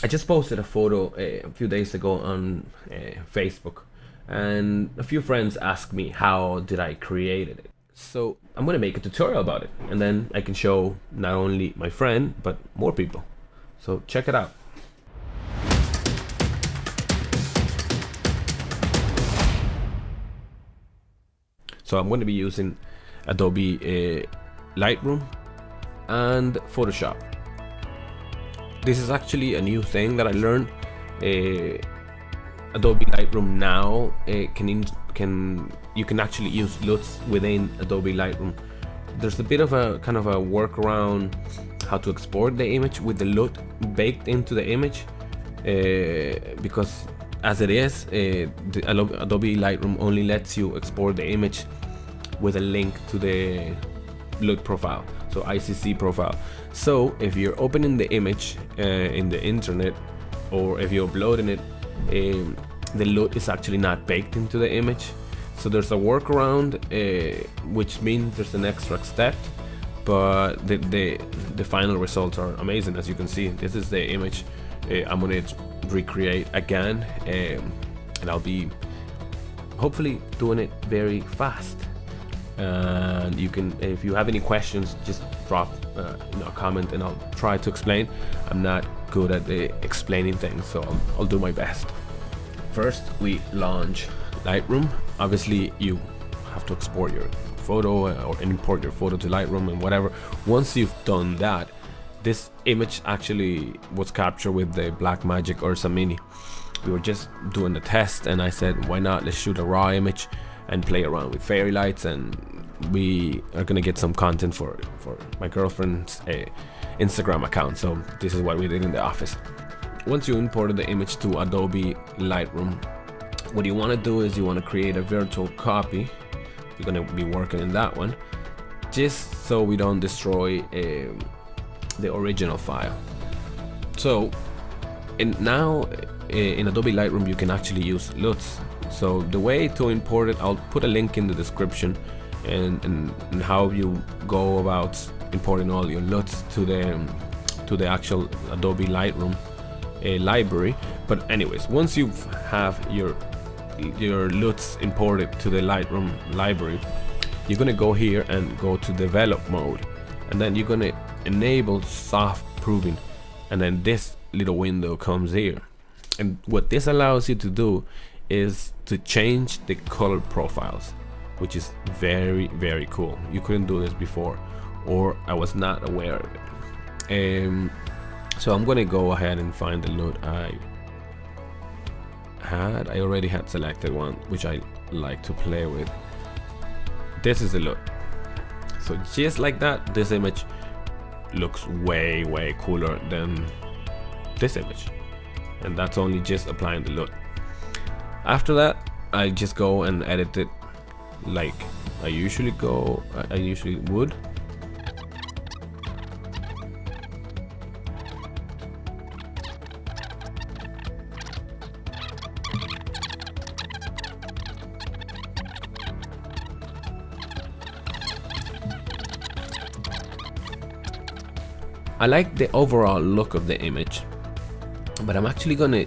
I just posted a photo a few days ago on Facebook, and a few friends asked me how did I create it. So I'm gonna make a tutorial about it, and then I can show not only my friend but more people. So check it out. So I'm going to be using Adobe Lightroom and Photoshop. This is actually a new thing that I learned. Adobe Lightroom now you can actually use LUTs within Adobe Lightroom. There's a bit of a kind of a workaround how to export the image with the LUT baked into the image, because as it is, the Adobe Lightroom only lets you export the image with a link to the LUT profile, so ICC profile. So if you're opening the image in the internet, or if you're uploading it, the LUT is actually not baked into the image. So there's a workaround, which means there's an extra step, but the final results are amazing. As you can see, this is the image I'm gonna recreate again, and I'll be hopefully doing it very fast. And you can, if you have any questions, just drop a comment and I'll try to explain. I'm not good at explaining things, so I'll do my best. First, we launch Lightroom. Obviously, you have to export your photo or import your photo to Lightroom and whatever. Once you've done that, this image actually was captured with the Blackmagic Ursa Mini. We were just doing the test, and I said, why not, let's shoot a raw image and play around with fairy lights, and we are gonna get some content for my girlfriend's Instagram account. So this is what we did in the office. Once you imported the image to Adobe Lightroom, what you want to do is you want to create a virtual copy. We're gonna be working in that one, just so we don't destroy the original file. So now in Adobe Lightroom you can actually use LUTs. So the way to import it, I'll put a link in the description, and how you go about importing all your LUTs to the actual Adobe Lightroom library. But anyways, once you have your LUTs imported to the Lightroom library, you're gonna go here and go to develop mode, and then you're gonna enable soft proving, and then this little window comes here. And what this allows you to do is to change the color profiles, which is very, very cool. You couldn't do this before, or I was not aware of it. So I'm gonna go ahead and find the LUT I already had selected one, which I like to play with. This is the LUT. So just like that, this image looks way cooler than this image, and that's only just applying the LUT. After that, I just go and edit it like I usually would. I like the overall look of the image, but I'm actually gonna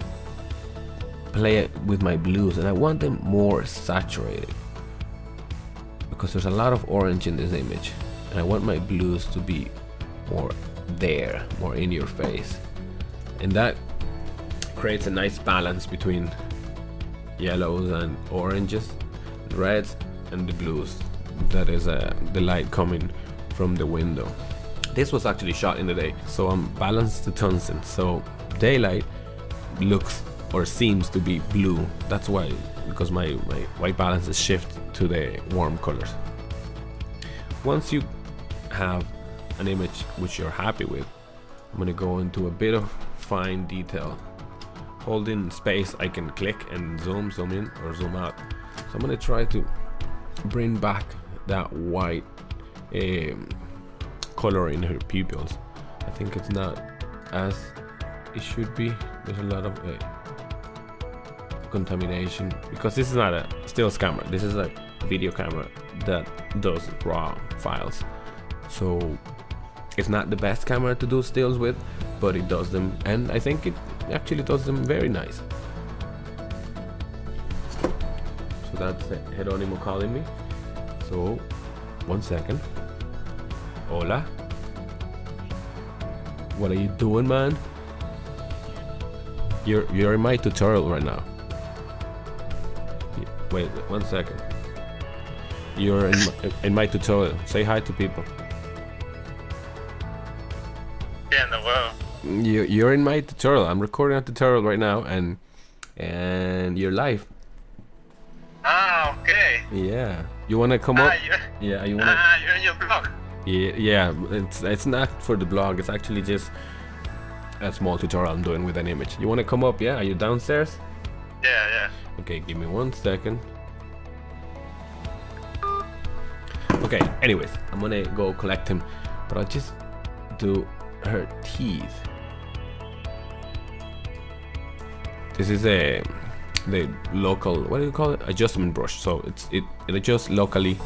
play it with my blues, and I want them more saturated because there's a lot of orange in this image, and I want my blues to be more there, more in your face, and that creates a nice balance between yellows and oranges, reds and the blues. That is the light coming from the window. This was actually shot in the day, so I'm balanced the tungsten, so daylight looks or seems to be blue. That's why, because my white balance is shifted to the warm colors. Once you have an image which you're happy with, I'm gonna go into a bit of fine detail. Holding space, I can click and zoom in or zoom out. So I'm gonna try to bring back that white color in her pupils. I think it's not as it should be. There's a lot of contamination, because this is not a stills camera, this is a video camera that does raw files. So it's not the best camera to do stills with, but it does them, and I think actually does them very nice. So that's Geronimo calling me. So 1 second. Hola. What are you doing, man? You're in my tutorial right now. Wait 1 second. You're in my tutorial. Say hi to people. Yeah, no, well. You're in my tutorial. I'm recording a tutorial right now, and you're live. Ah, okay. Yeah. You wanna come up? Yeah. You wanna? You're in your blog. Yeah. It's not for the blog. It's actually just a small tutorial I'm doing with an image. You wanna come up? Yeah. Are you downstairs? Yeah. Okay. Give me 1 second. Okay. Anyways, I'm gonna go collect him, but I'll just do her teeth. This is the local, what do you call it, adjustment brush. So it adjusts locally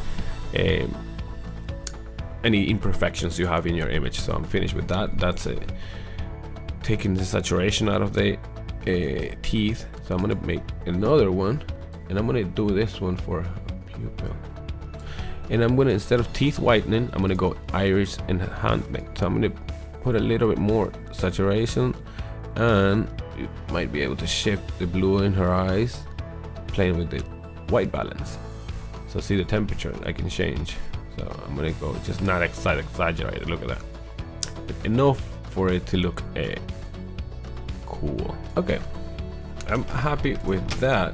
any imperfections you have in your image. So I'm finished with that. That's taking the saturation out of the teeth. So I'm gonna make another one, and I'm gonna do this one for pupil. And I'm gonna, instead of teeth whitening, I'm gonna go iris enhancement. So I'm gonna put a little bit more saturation, and you might be able to shift the blue in her eyes, playing with the white balance. So see the temperature I can change. So I'm gonna go just not exaggerated. Look at that, but enough for it to look cool. Okay, I'm happy with that.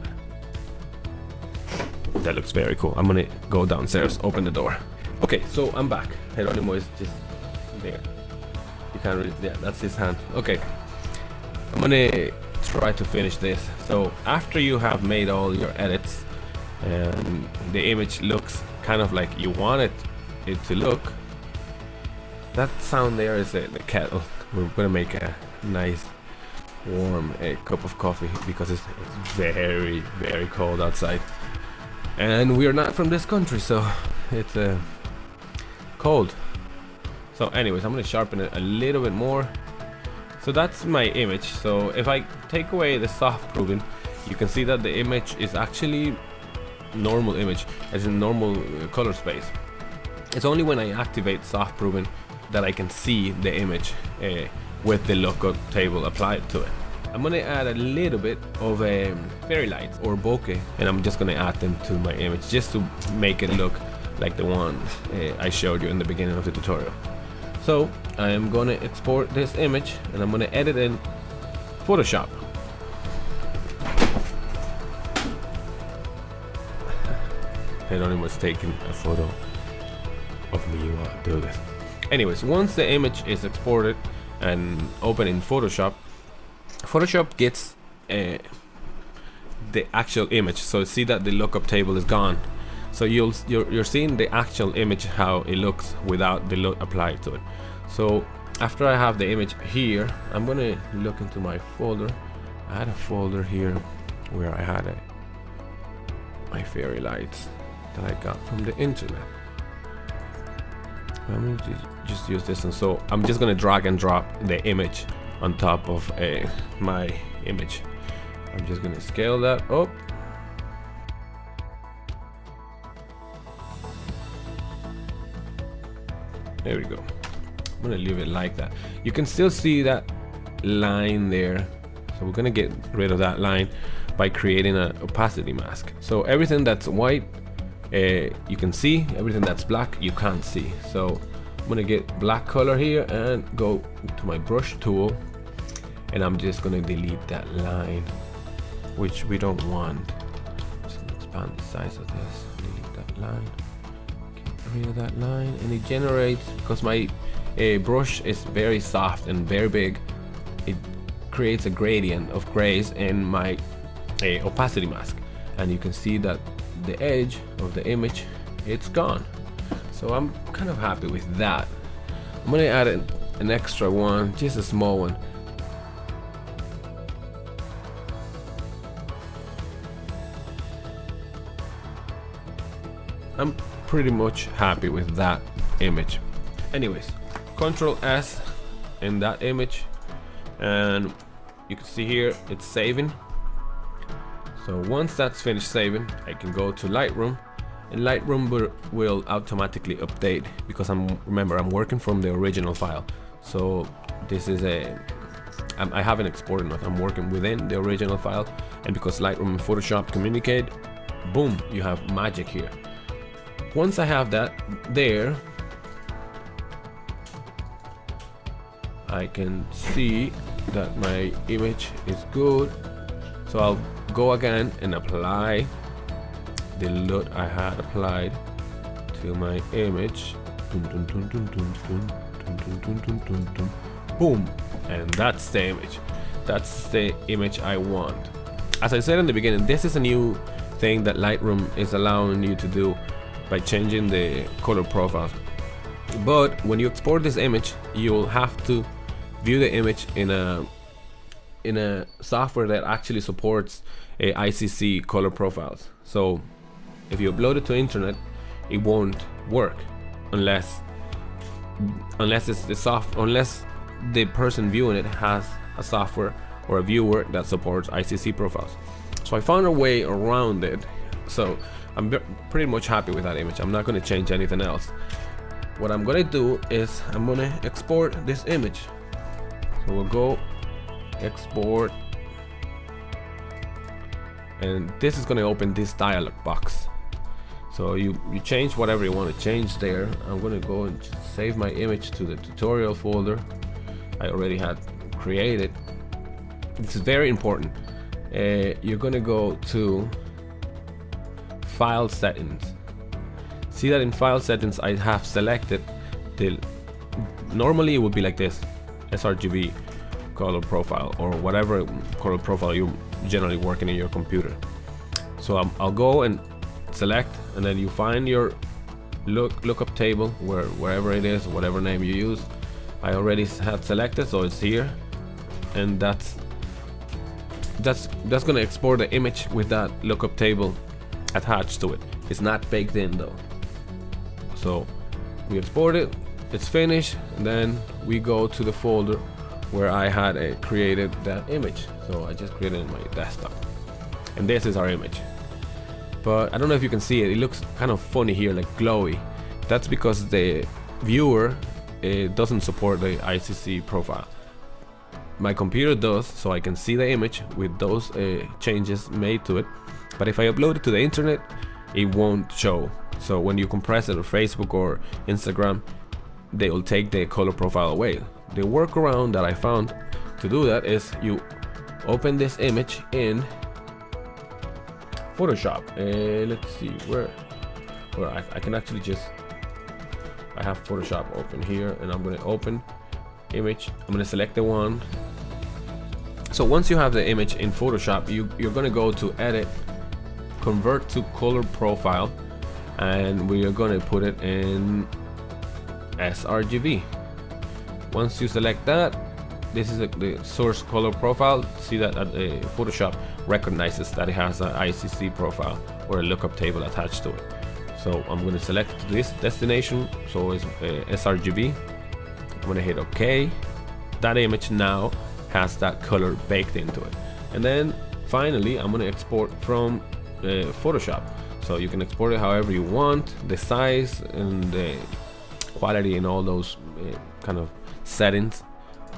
That looks very cool. I'm gonna go downstairs, open the door. Okay, so I'm back. Geronimo is just there. You can't really, yeah, that's his hand. Okay, I'm gonna try to finish this. So after you have made all your edits and the image looks kind of like you want it to look, that sound there is the kettle. We're gonna make a nice warm cup of coffee because it's very, very cold outside, and we're not from this country, so it's cold. So anyways, I'm gonna sharpen it a little bit more. So that's my image. So if I take away the soft proofing, you can see that the image is actually normal image, as in normal color space. It's only when I activate soft proofing that I can see the image with the lookup table applied to it. I'm gonna add a little bit of fairy lights or bokeh, and I'm just gonna add them to my image just to make it look like the one I showed you in the beginning of the tutorial. So I am gonna export this image, and I'm gonna edit in Photoshop. Geronimo was taking a photo of me while I do this. Anyways, once the image is exported and open in Photoshop, Photoshop gets the actual image. So see that the lookup table is gone. So you're seeing the actual image, how it looks without the look applied to it. So after I have the image here, I'm gonna look into my folder. I had a folder here where I had my fairy lights that I got from the internet. I'm gonna just use this one. So I'm just gonna drag and drop the image on top of my image. I'm just gonna scale that up. There we go. I'm gonna leave it like that. You can still see that line there. So we're gonna get rid of that line by creating an opacity mask. So everything that's white, you can see. Everything that's black, you can't see. So I'm gonna get black color here and go to my brush tool, and I'm just gonna delete that line, which we don't want. Just gonna expand the size of this. Delete that line. Get rid of that line, and it generates, because my brush is very soft and very big, it creates a gradient of grays in my opacity mask, and you can see that the edge of the image, it's gone. So I'm kind of happy with that. I'm gonna add an extra one, just a small one. I'm pretty much happy with that image. Anyways, Control S in that image, and you can see here it's saving. So once that's finished saving, I can go to Lightroom, and Lightroom will automatically update because remember I'm working from the original file. So this is I haven't exported nothing. I'm working within the original file, and because Lightroom and Photoshop communicate, boom, you have magic here. Once I have that there, I can see that my image is good. So I'll go again and apply the LUT I had applied to my image. Boom, and that's the image. That's the image I want. As I said in the beginning, this is a new thing that Lightroom is allowing you to do by changing the color profile. But when you export this image, you'll have to view the image in a software that actually supports ICC color profiles. So if you upload it to internet, it won't work unless the person viewing it has a software or a viewer that supports ICC profiles. So I found a way around it. So I'm pretty much happy with that image. I'm not going to change anything else. What I'm going to do is I'm going to export this image. So we'll go export, and this is going to open this dialog box. So you change whatever you want to change there. I'm going to go and save my image to the tutorial folder I already had created. It's very important. You're going to go to file settings. See that in file settings I have selected normally it would be like this, sRGB color profile, or whatever color profile you're generally working in your computer. So I'll go and select, and then you find your lookup table wherever it is, whatever name you use. I already have selected, so it's here, and that's gonna export the image with that lookup table attached to it. It's not baked in though. So we export it, it's finished, and then we go to the folder where I had created that image. So I just created it in my desktop, and this is our image. But I don't know if you can see it, it looks kind of funny here, like glowy. That's because the viewer doesn't support the ICC profile. My computer does, so I can see the image with those changes made to it. But if I upload it to the internet, it won't show. So when you compress it on Facebook or Instagram, they will take the color profile away. The workaround that I found to do that is you open this image in Photoshop. Let's see where I can actually just, I have Photoshop open here, and I'm going to open image. I'm going to select the one. So once you have the image in Photoshop, you're going to go to edit, convert to color profile, and we are going to put it in sRGB. Once you select that, this is the source color profile. See that Photoshop recognizes that it has an ICC profile or a lookup table attached to it. So I'm going to select this destination, so it's sRGB. I'm going to hit OK. That image now has that color baked into it. And then finally I'm going to export from Photoshop. So you can export it however you want, the size and the quality and all those kind of settings.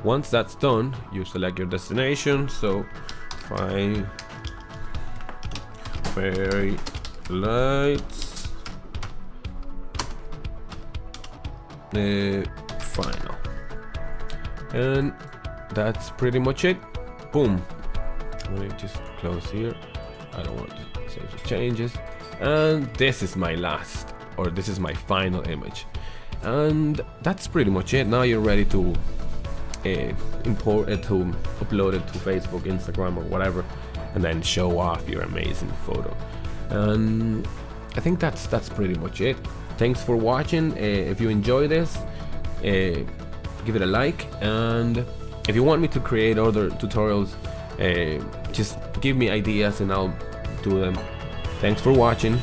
Once that's done, you select your destination. So find fairy lights final, and that's pretty much it. Boom. Let me just close here. I don't want to save the changes. And this is my last, or this is my final image. And that's pretty much it. Now you're ready to import it, to upload it to Facebook, Instagram, or whatever, and then show off your amazing photo. And I think that's pretty much it. Thanks for watching. If you enjoy this, give it a like, and if you want me to create other tutorials, just give me ideas and I'll do them. Thanks for watching.